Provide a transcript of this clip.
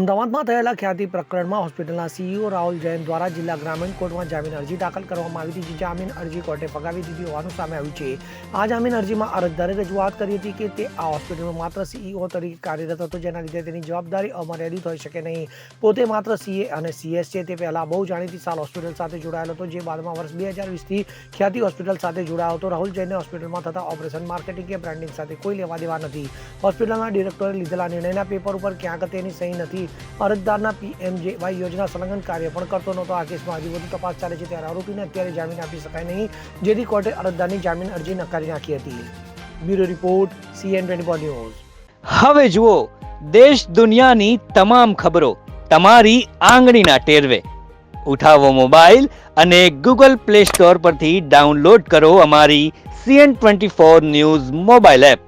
અમદાવાદમાં થયેલા ખ્યાતિ પ્રકરણમાં હોસ્પિટલના સીઈઓ રાહુલ જૈન દ્વારા જિલ્લા ગ્રામીણ કોર્ટમાં જામીન અરજી દાખલ કરવામાં આવી હતી, જે જામીન અરજી કોર્ટે ફગાવી દીધી હોવાનું સામે આવ્યું છે। આ જામીન અરજીમાં અરજદારે રજૂઆત કરી હતી કે તે આ હોસ્પિટલમાં માત્ર સીઈઓ તરીકે કાર્યરત હતો, જેના લીધે તેની જવાબદારી અમર્યાદિત હોઈ શકે નહીં। પોતે માત્ર સીએ અને સીએસ છે। તે પહેલા બહુ જાણીતી સાલ હોસ્પિટલ સાથે જોડાયેલો હતો, જે બાદમાં વર્ષ 2020થી ખ્યાતિ હોસ્પિટલ સાથે જોડાયો હતો। રાહુલ જૈનને હોસ્પિટલમાં થતા ઓપરેશન, માર્કેટિંગ કે બ્રાન્ડિંગ સાથે કોઈ લેવા દેવા નથી। હોસ્પિટલના ડિરેક્ટરે લીધેલા નિર્ણયના પેપર ઉપર ક્યાંક તેની સહી નથી। અરજદારના પીએમજેવાય યોજના સંલગ્ન કાર્ય પણ કરતો નહોતો। આ કેસમાં હજી વધુ તપાસ ચાલે છે, ત્યારે આરોપીને અત્યારે જામીન આપી શકાય નહીં, જેથી કોર્ટે અરજદારની જામીન અરજી નકારી નાખી હતી। Bureau report, CN24 news. હવે જુઓ દેશ દુનિયાની તમામ ખબરો તમારી આંગળીના ટેરવે। ઉઠાવો મોબાઈલ અને Google Play Store પરથી ડાઉનલોડ કરો અમારી CN24 ન્યૂઝ મોબાઈલ એપ।